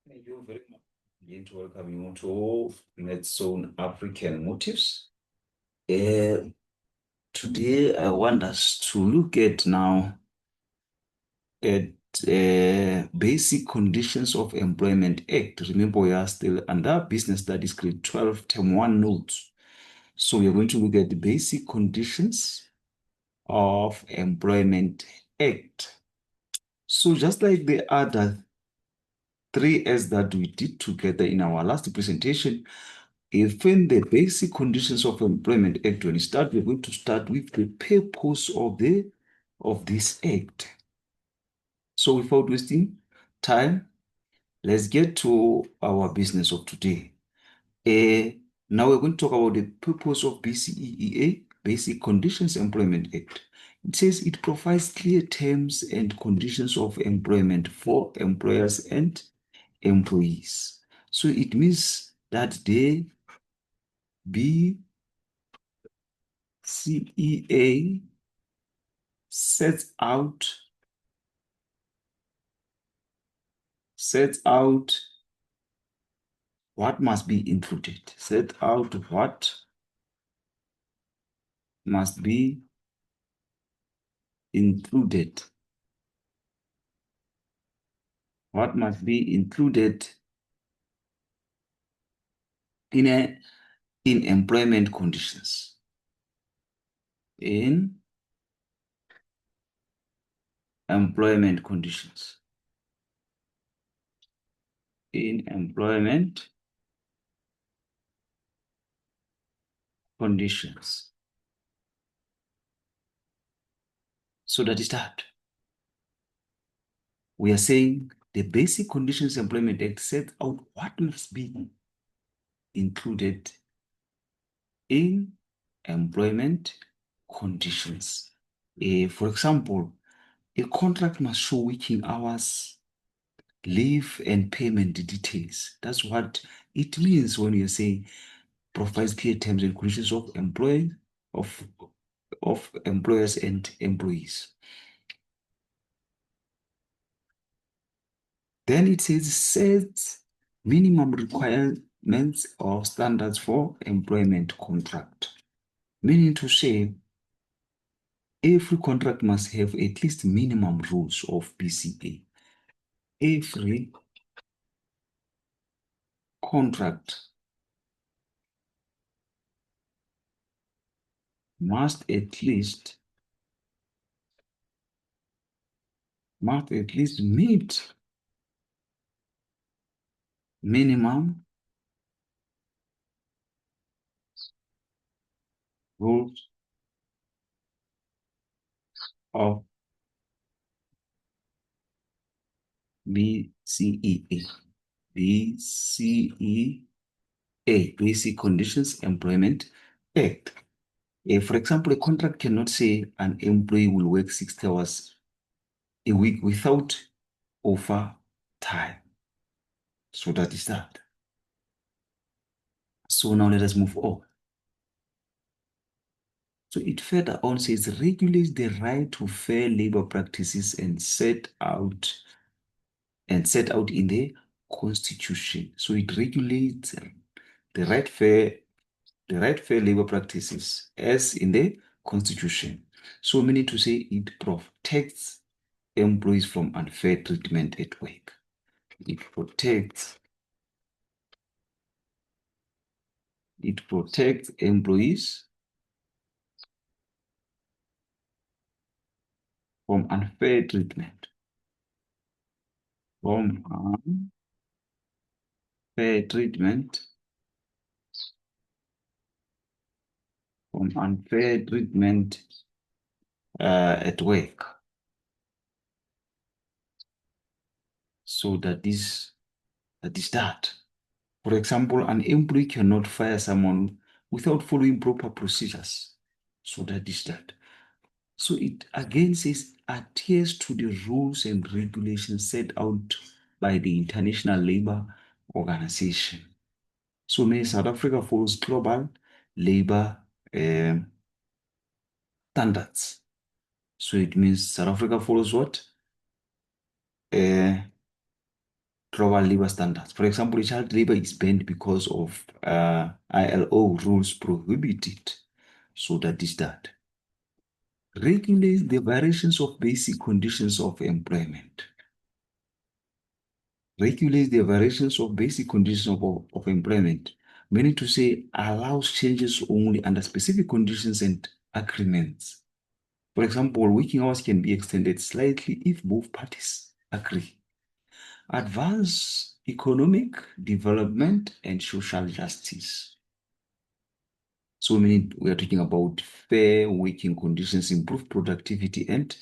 Thank you very much. Again, to welcome you to Let's Zone African Motives. Uh, Today, I want us to look at now at Basic Conditions of Employment Act. Remember, we are still under Business Studies Grade 12, Term 1 notes. So we are going to look at the basic conditions of Employment Act. So just like the other 3S that we did together in our last presentation, if in the basic conditions of employment act, when we start, we're going to start with the purpose of this act. So without wasting time, let's get to our business of today. Now we're going to talk about the purpose of BCEA, Basic Conditions Employment Act. It says it provides clear terms and conditions of employment for employers and employees. So it means that the BCEA sets out what must be included. Set out what must be included. What must be included in employment conditions. In employment conditions. In employment conditions. So that is that. We are saying the Basic Conditions Employment Act sets out what must be included in employment conditions. For example, a contract must show working hours, leave, and payment details. That's what it means when you say provides clear terms and conditions of employers and employees. Then it says sets minimum requirements or standards for employment contract. Meaning to say, every contract must have at least minimum rules of BCA. Every contract must at least meet minimum rules of BCEA. BCEA, Basic Conditions Employment Act. For example, a contract cannot say an employee will work 60 hours a week without overtime. So that is that. So now let us move on. So it further on says regulates the right to fair labor practices and set out in the Constitution. So it regulates the right fair labor practices as in the Constitution. So meaning to say it protects employees from unfair treatment at work. It protects employees from unfair treatment. From unfair treatment. From unfair treatment at work. So that is that. For example, an employee cannot fire someone without following proper procedures. So that is that. So it again says adheres to the rules and regulations set out by the International Labour Organization. So may South Africa follows global labor standards. So it means South Africa follows what? global labor standards. For example, child labor is banned because of ILO rules prohibit it. So that is that. Regulate the variations of basic conditions of employment. Regulate the variations of basic conditions of employment, meaning to say allows changes only under specific conditions and agreements. For example, working hours can be extended slightly if both parties agree. Advance economic development and social justice. So many we are talking about fair working conditions, improve productivity and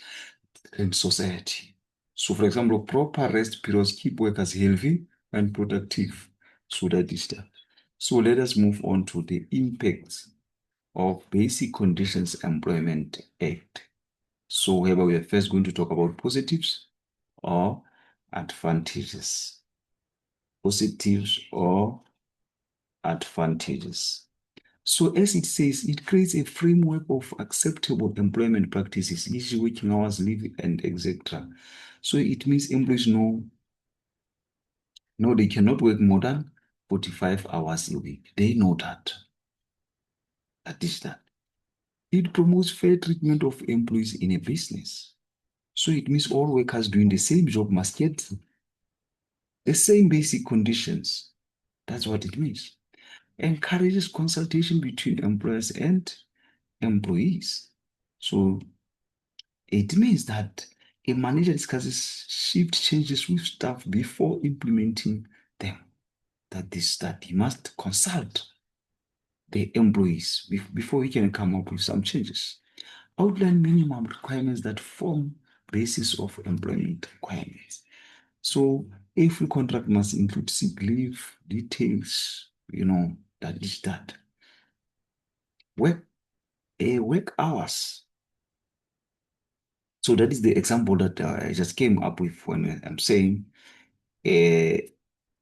society. So for example, proper rest periods keep workers healthy and productive. So that is that. So let us move on to the impacts of Basic Conditions Employment Act. So here we are first going to talk about positives or advantages. Positives or advantages. So as it says, it creates a framework of acceptable employment practices, e.g. working hours, leave, and etc. So it means employees know, no, they cannot work more than 45 hours a week. They know that. That is that. It promotes fair treatment of employees in a business. So it means all workers doing the same job must get the same basic conditions. That's what it means. Encourages consultation between employers and employees. So it means that a manager discusses shift changes with staff before implementing them. That is that he must consult the employees before he can come up with some changes. Outline minimum requirements that form basis of employment requirements. So every contract must include sick leave details, that is that. Work, work hours. So that is the example that I just came up with when I'm saying uh,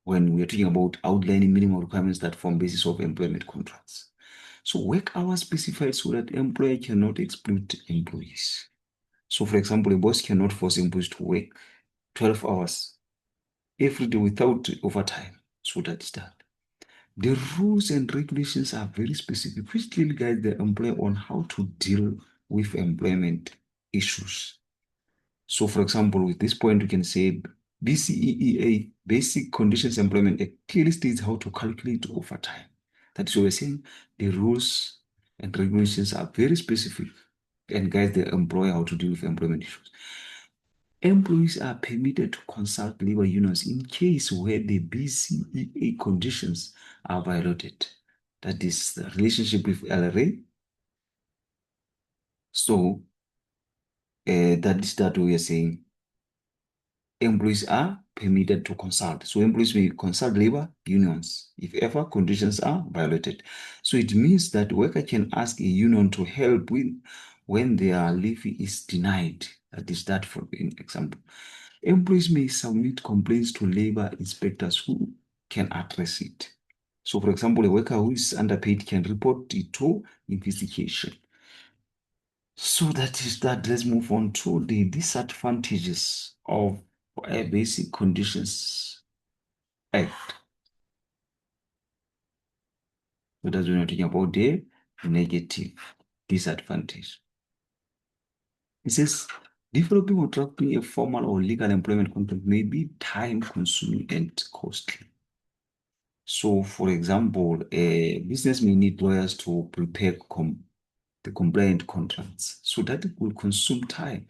when we're talking about outlining minimum requirements that form basis of employment contracts. So work hours specified so that employer cannot exploit employees. So for example, a boss cannot force employees to work 12 hours every day without overtime. So that is that. The rules and regulations are very specific, which clearly guide the employer on how to deal with employment issues. So, for example, with this point, we can say BCEA, Basic Conditions Employment Act, clearly states how to calculate overtime. That's what we're saying. The rules and regulations are very specific and guide the employer how to deal with employment issues. Employees are permitted to consult labor unions in case where the BCEA conditions are violated. That is the relationship with LRA. So that is that we are saying employees are permitted to consult. So employees may consult labor unions if ever conditions are violated. So it means that worker can ask a union to help with when their leave is denied. That is that for an example. Employees may submit complaints to labor inspectors who can address it. So for example, a worker who is underpaid can report it to investigation. So that is that. Let's move on to the disadvantages of a Basic Conditions Act. So that's when we're talking about the negative disadvantage. It says developing or drafting a formal or legal employment contract may be time consuming and costly. So, for example, a business may need lawyers to prepare the compliant contracts. So that will consume time.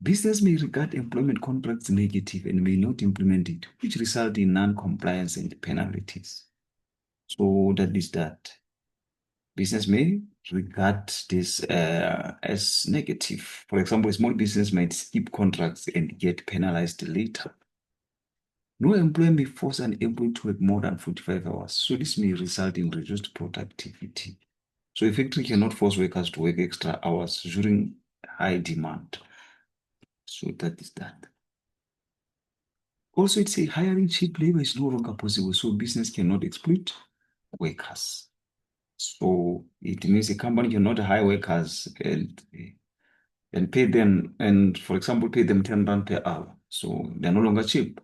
Business may regard employment contracts negative and may not implement it, which result in non-compliance and penalties. So that is that. Business may regard this as negative. For example, a small business might skip contracts and get penalized later. No employer may force an employee to work more than 45 hours. So this may result in reduced productivity. So a factory cannot force workers to work extra hours during high demand. So that is that. Also, it's a hiring cheap labor is no longer possible, so business cannot exploit workers. So it means a company cannot hire workers and pay them, and for example, pay them 10 rand per hour. So they're no longer cheap.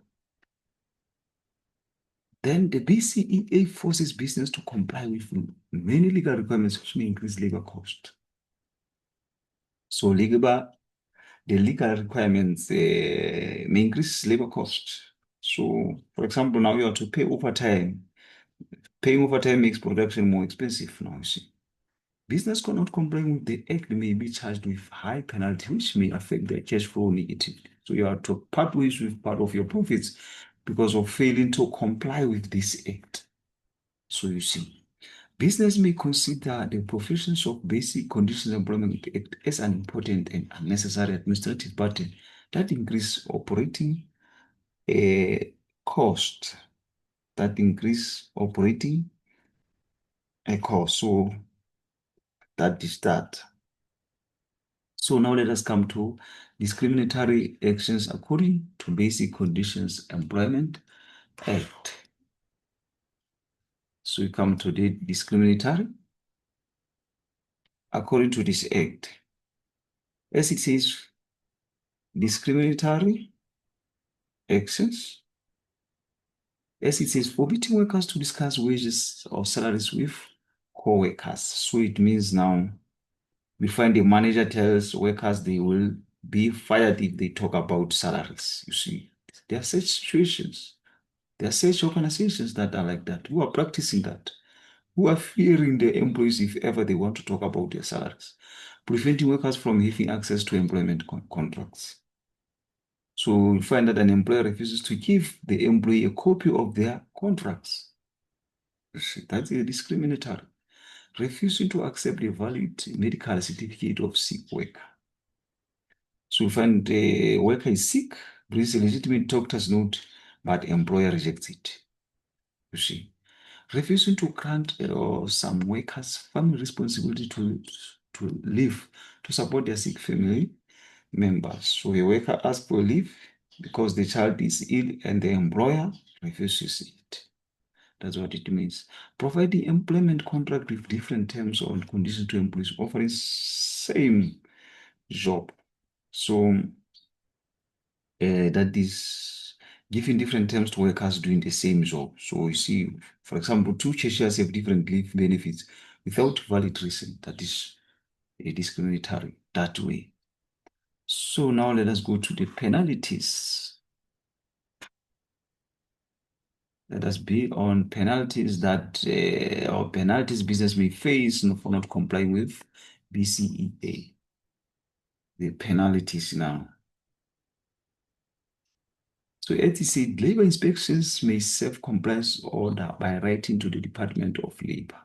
Then the BCEA forces business to comply with many legal requirements, which may increase labor cost. So the legal requirements may increase labor cost. So, for example, now you have to pay overtime. Paying overtime makes production more expensive now, you see. Business cannot comply with the act may be charged with high penalty, which may affect their cash flow negatively. So you have to part ways with part of your profits because of failing to comply with this act. So you see, business may consider the provisions of Basic Conditions Employment Act as an important and unnecessary administrative burden that increase operating cost, that increase operating cost. So that is that. So now let us come to discriminatory actions according to Basic Conditions Employment Act. So we come to the discriminatory according to this act. As it says, discriminatory actions. As it says, forbidding workers to discuss wages or salaries with co-workers. So it means now we find the manager tells workers they will be fired if they talk about salaries. You see, there are such situations. There are such organizations that are like that, who are practicing that, who are fearing their employees if ever they want to talk about their salaries, preventing workers from having access to employment contracts. So you find that an employer refuses to give the employee a copy of their contracts. You see, that's a discriminatory. Refusing to accept a valid medical certificate of sick worker. So you find the worker is sick, brings a legitimate doctor's note, but employer rejects it. You see, refusing to grant some workers family responsibility to leave to support their sick family members. So a worker asks for leave because the child is ill and the employer refuses it. That's what it means. Providing employment contract with different terms or conditions to employees offering same job. So that is giving different terms to workers doing the same job. So you see, for example, two cashiers have different leave benefits without valid reason. That is discriminatory that way. So now let us go to the penalties. Let us be on penalties that or penalties business may face for not complying with BCEA. The penalties now. So as he said, labor inspections may serve compliance order by writing to the Department of Labor.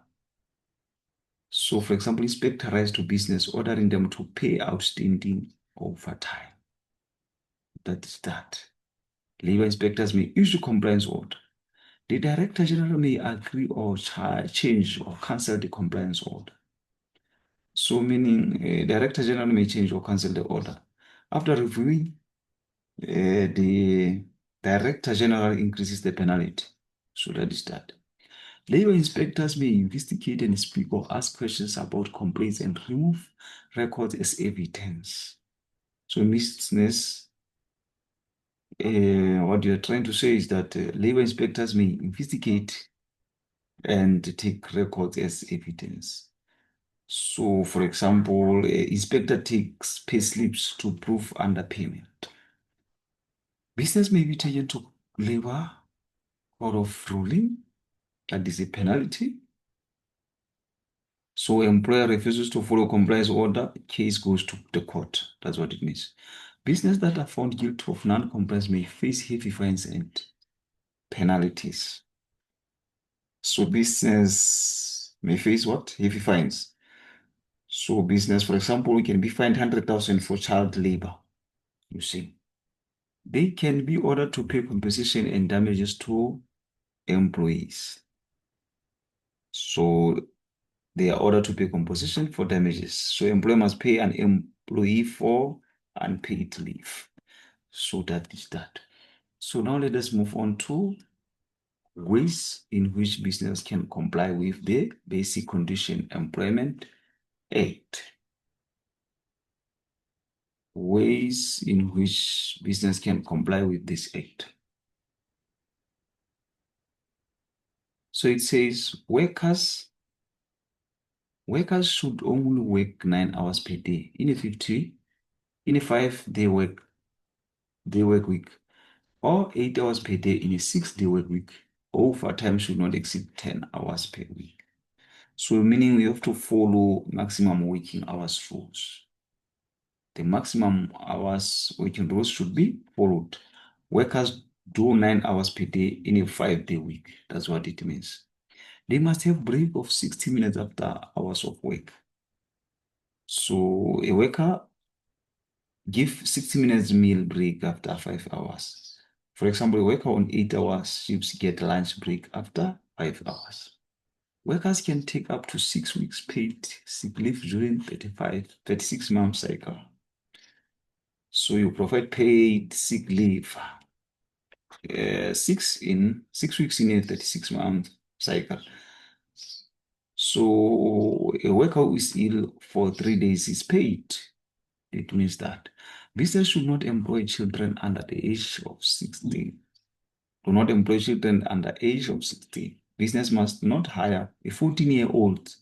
So for example, inspector writes to business ordering them to pay outstanding overtime. That is that. Labor inspectors may issue compliance order. The Director General may agree or change or cancel the compliance order. So meaning Director General may change or cancel the order. After reviewing, the Director General increases the penalty. So that is that. Labor inspectors may investigate and speak or ask questions about complaints and remove records as evidence. So business, what you're trying to say is that labor inspectors may investigate and take records as evidence. So, for example, inspector takes pay slips to prove underpayment. Business may be taken to labor court of ruling. That is a penalty. So, employer refuses to follow compliance order, case goes to the court. That's what it means. Business that are found guilty of non-compliance may face heavy fines and penalties. So, business may face what? Heavy fines. So, business, for example, we can be fined 100,000 for child labor. You see, they can be ordered to pay compensation and damages to employees. So they are ordered to pay compensation for damages. So employer must pay an employee for unpaid leave. So that is that. So now let us move on to ways in which business can comply with the Basic Condition Employment Act. ways in which business can comply with this act. So it says workers should only work 9 hours per day in a 5-day work week, or 8 hours per day in a 6-day work week. Overtime should not exceed 10 hours per week. So meaning we have to follow maximum working hours rules. The maximum hours working rules should be followed. Workers do 9 hours per day in a 5-day week. That's what it means. They must have break of 60 minutes after hours of work. So a worker give 60 minutes meal break after 5 hours. For example, a worker on 8 hour shifts get lunch break after 5 hours. Workers can take up to 6 weeks paid sick leave during 36-month cycle. So you provide paid sick leave 6 weeks in a 36-month cycle. So a worker who is ill for 3 days is paid. It means that business should not employ children under the age of 16. Do not employ children under age of 16. Business must not hire a 14-year-old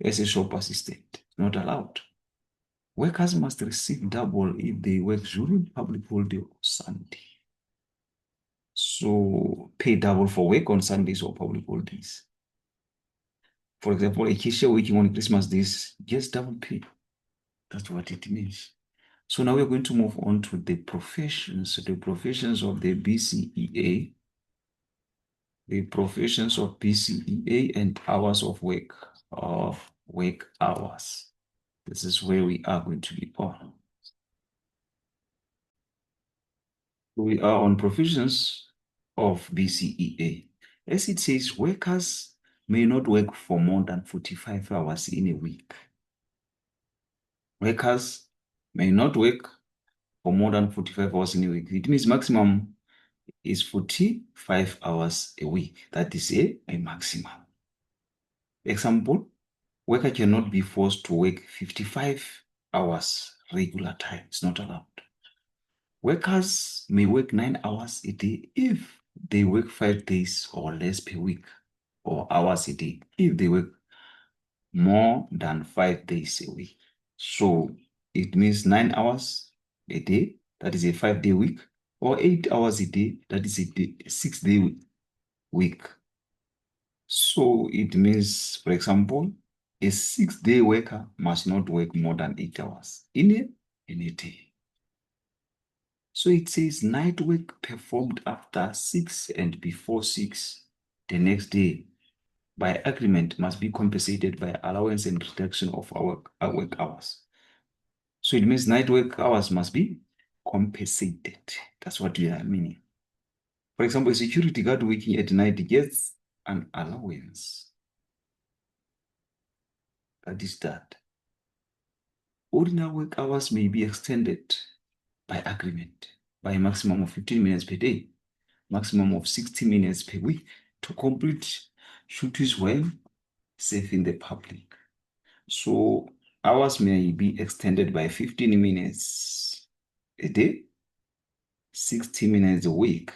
as a shop assistant. Not allowed. Workers must receive double if they work during public holiday or Sunday. So pay double for work on Sundays or public holidays. For example, a cashier working on Christmas days gets double pay. That's what it means. So now we're going to move on to the professions of the BCEA, the professions of BCEA and hours of work hours. This is where we are going to be on. We are on professions of BCEA. As it says, workers may not work for more than 45 hours in a week. Workers may not work for more than 45 hours in a week. It means maximum is 45 hours a week. That is a maximum. Example, worker cannot be forced to work 55 hours regular time. It's not allowed. Workers may work 9 hours a day if they work 5 days or less per week, or hours a day if they work more than 5 days a week. So it means 9 hours a day, that is a 5-day week, or 8 hours a day, that is a 6-day week. So it means, for example, a 6-day worker must not work more than 8 hours in a day. So it says night work performed after 6 and before 6 the next day by agreement must be compensated by allowance and reduction of our work hours. So it means night work hours must be compensated. That's what we are meaning. For example, a security guard working at night gets an allowance. That is that. Ordinary work hours may be extended by agreement by a maximum of 15 minutes per day, maximum of 60 minutes per week to complete duties when serving the public. So hours may be extended by 15 minutes a day, 60 minutes a week.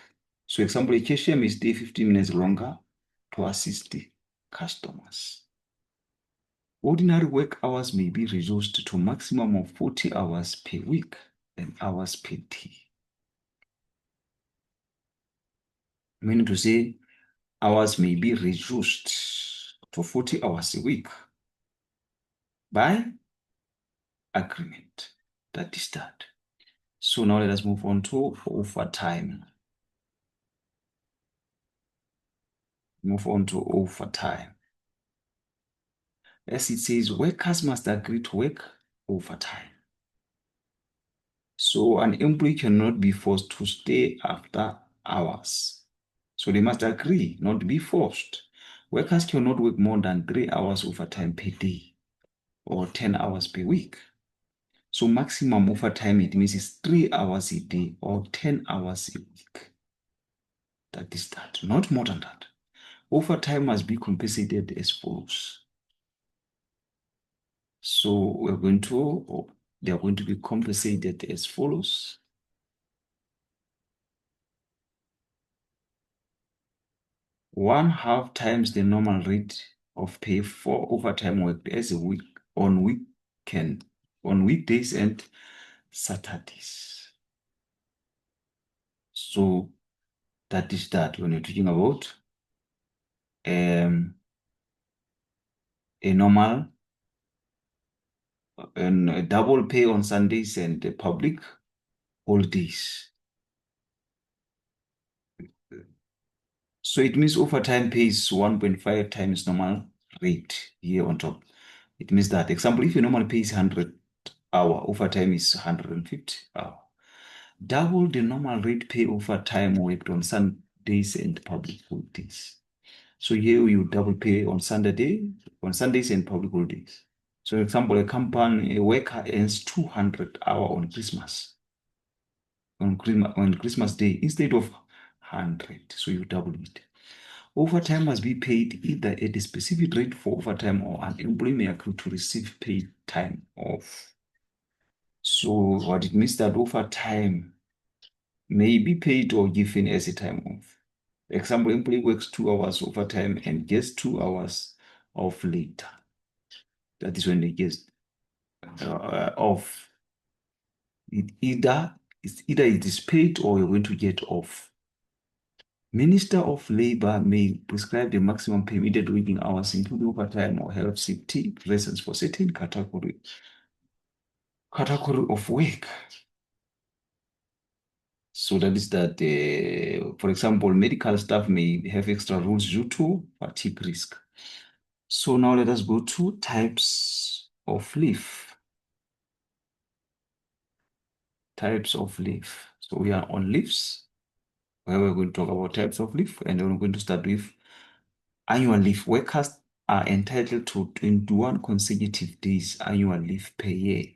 So example, a cashier may stay 15 minutes longer to assist the customers. Ordinary work hours may be reduced to maximum of 40 hours per week and hours per day. Meaning to say, hours may be reduced to 40 hours a week by agreement. That is that. So now let us move on to overtime. Move on to overtime. As it says, workers must agree to work overtime. So an employee cannot be forced to stay after hours. So they must agree, not be forced. Workers cannot work more than 3 hours overtime per day or 10 hours per week. So maximum overtime, it means is 3 hours a day or 10 hours a week. That is that, not more than that. Overtime must be compensated as follows. So we're going to They are going to be compensated as follows. One half times the normal rate of pay for overtime work as a week on weekdays and Saturdays. So that is that when you're talking about a normal and a double pay on Sundays and public holidays. So it means overtime pay is 1.5 times normal rate here on top. It means that, example, if your normal pay is 100 hour, overtime is 150 hour. Double the normal rate pay overtime worked on Sundays and public holidays. So here you double pay on Sundays and public holidays. So, for example, a worker earns 200 hour on Christmas Day instead of 100. So you double it. Overtime must be paid either at a specific rate for overtime or an employee may accrue to receive paid time off. So what it means that overtime may be paid or given as a time off. Example, employee works 2 hours overtime and gets 2 hours off later. That is when they get off. Either it is paid or you're going to get off. Minister of Labor may prescribe the maximum permitted working hours, including overtime or health safety reasons for certain category of work. So that is that, for example, medical staff may have extra rules due to fatigue risk. So now let us go to types of leave. Types of leave. So we are on leaves, where we're going to talk about types of leave, and then we're going to start with annual leave. Workers are entitled to 21 consecutive days annual leave per year,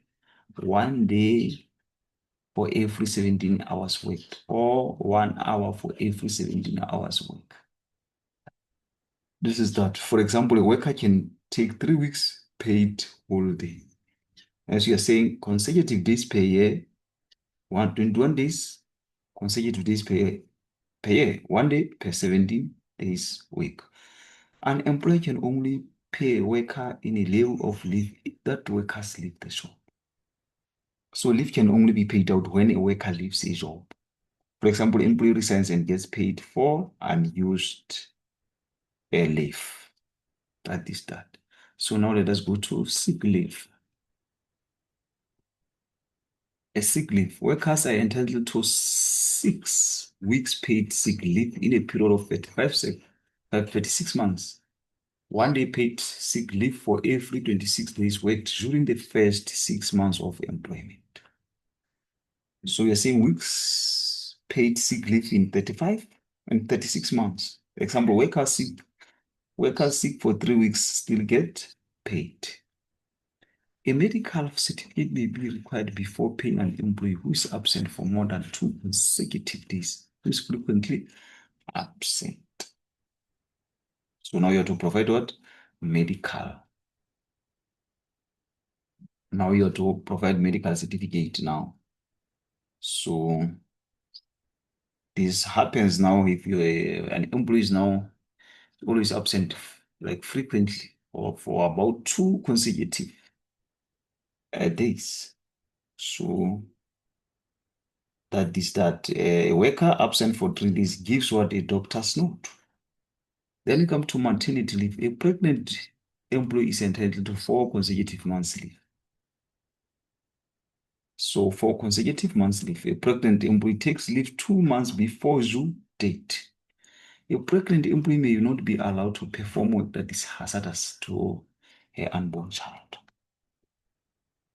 1 day for every 17 hours worked, or 1 hour for every 17 hours work. This is that, for example, a worker can take 3 weeks paid holiday. As you are saying, consecutive days per year, 21 days, consecutive days per year, 1 day per 17 days week. An employer can only pay a worker in a lieu of leave if that workers leave the job. So leave can only be paid out when a worker leaves a job. For example, employee resigns and gets paid for unused leave. That is that. So now let us go to sick leave. A sick leave. Workers are entitled to 6 weeks paid sick leave in a period of 36 months. 1 day paid sick leave for every 26 days worked during the first 6 months of employment. So we are saying weeks paid sick leave in 35 and 36 months. For example, workers sick for 3 weeks still get paid. A medical certificate may be required before paying an employee who is absent for more than 2 consecutive days, who is frequently absent. So now you have to provide what? Medical. Now you have to provide medical certificate now. So this happens now if an employee is now always absent, like frequently, or for about 2 consecutive days. So that is that a worker absent for 3 days gives what a doctor's note. Then you come to maternity leave. A pregnant employee is entitled to 4 consecutive months leave. So 4 consecutive months leave. A pregnant employee takes leave 2 months before due date. A pregnant employee may not be allowed to perform work that is hazardous to her unborn child.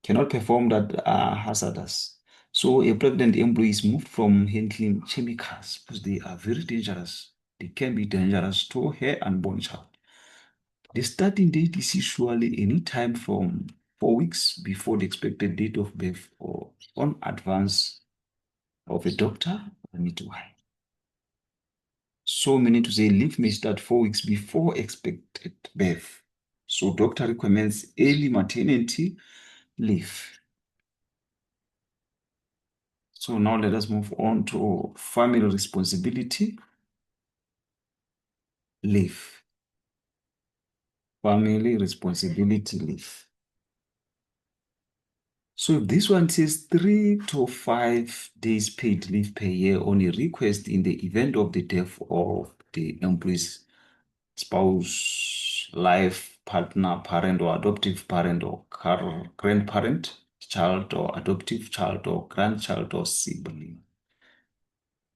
Cannot perform that are hazardous. So a pregnant employee is moved from handling chemicals because they are very dangerous. They can be dangerous to her unborn child. The starting date is usually any time from 4 weeks before the expected date of birth or on advance of a doctor or midwife. So meaning to say leave may start 4 weeks before expected birth. So doctor recommends early maternity leave. So now let us move on to family responsibility leave. Family responsibility leave. So if this one says 3 to 5 days paid leave per year on a request in the event of the death of the employee's spouse, life partner, parent or adoptive parent or grandparent, child or adoptive child or grandchild or sibling.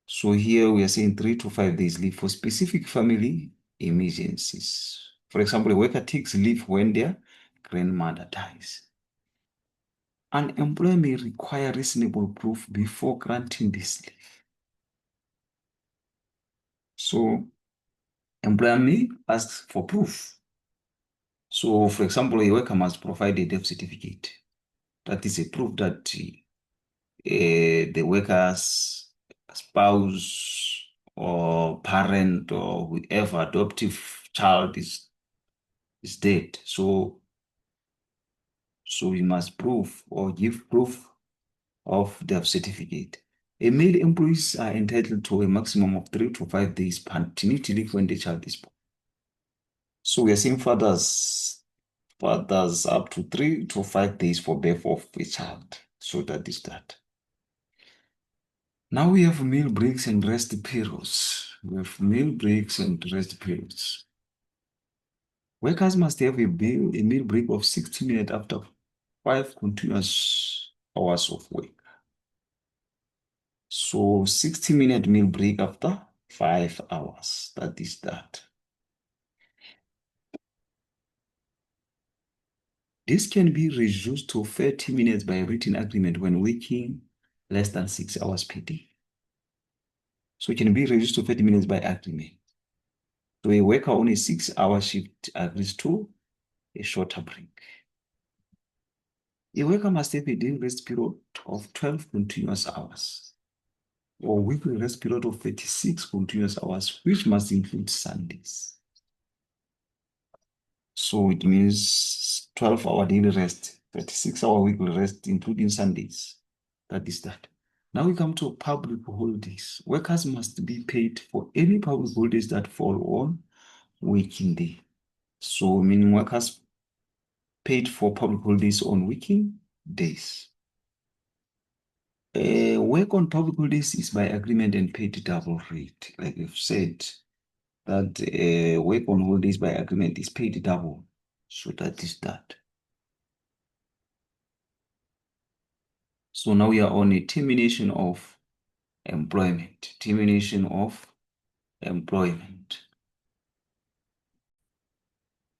So here we are saying 3 to 5 days leave for specific family emergencies. For example, a worker takes leave when their grandmother dies. An employer may require reasonable proof before granting this leave. So, employer may ask for proof. So, for example, a worker must provide a death certificate. That is a proof that the worker's spouse or parent or whoever adoptive child is dead. So we must prove or give proof of death certificate. A male employees are entitled to a maximum of 3 to 5 days paternity leave when the child is born. So we are saying fathers up to 3 to 5 days for birth of a child. So that is that. Now we have meal breaks and rest periods. We have meal breaks and rest periods. Workers must have a meal break of 60 minutes after 5 continuous hours of work. So 60-minute meal break after 5 hours. That is that. This can be reduced to 30 minutes by written agreement when working less than 6 hours per day. So it can be reduced to 30 minutes by agreement. So a worker on a 6-hour shift agrees to a shorter break. A worker must have a daily rest period of 12 continuous hours or weekly rest period of 36 continuous hours, which must include Sundays. So it means 12-hour daily rest, 36-hour weekly rest, including Sundays. That is that. Now we come to public holidays. Workers must be paid for any public holidays that fall on working day. So meaning workers paid for public holidays on working days. Work on public holidays is by agreement and paid double rate. Like we've said, that work on holidays by agreement is paid double. So that is that. So now we are on a termination of employment. Termination of employment.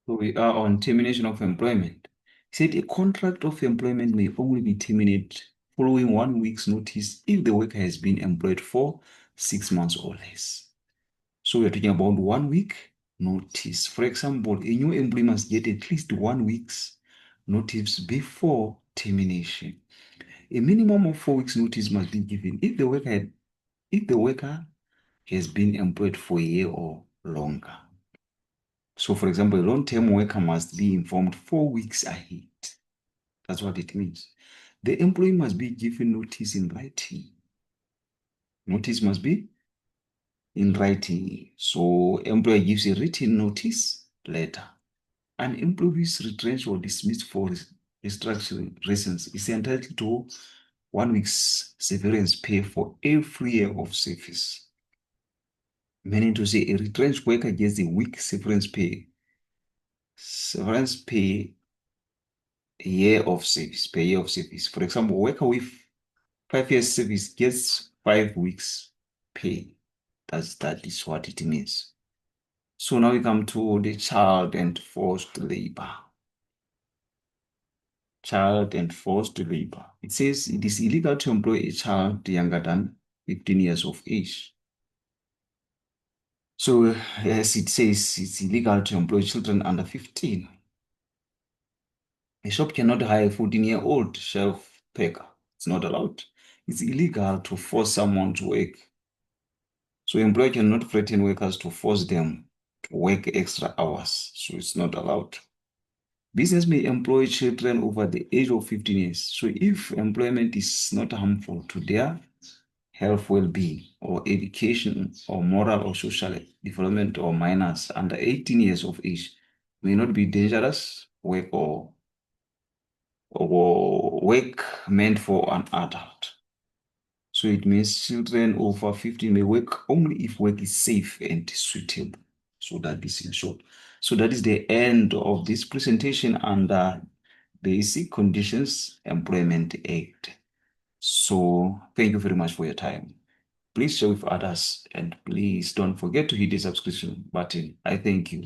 So we are on termination of employment. It said a contract of employment may only be terminated following 1 week's notice if the worker has been employed for 6 months or less. So we're talking about 1 week notice. For example, a new employee must get at least 1 week's notice before termination. A minimum of 4 weeks notice must be given if the worker has been employed for a year or longer. So, for example, a long-term worker must be informed 4 weeks ahead. That's what it means. The employee must be given notice in writing. Notice must be in writing. So, employer gives a written notice letter. An employee is retrenched or dismissed for restructuring reasons is entitled to 1 week's severance pay for every year of service. Meaning to say a retrenched worker gets a week severance pay. Severance pay a year of service, per year of service. For example, a worker with 5 years service gets 5 weeks pay. That is what it means. So now we come to the child and forced labor. Child and forced labor. It says it is illegal to employ a child younger than 15 years of age. So as it says, it's illegal to employ children under 15. A shop cannot hire a 14-year-old shelf packer. It's not allowed. It's illegal to force someone to work. So employer cannot threaten workers to force them to work extra hours. So it's not allowed. Business may employ children over the age of 15 years. So if employment is not harmful to their health well-being or education or moral or social development, or minors under 18 years of age may not be dangerous work or work meant for an adult. So it means children over 15 may work only if work is safe and suitable. So that is in short. So that is the end of this presentation under Basic Conditions Employment Act. So thank you very much for your time. Please share with others and please don't forget to hit the subscription button. I thank you.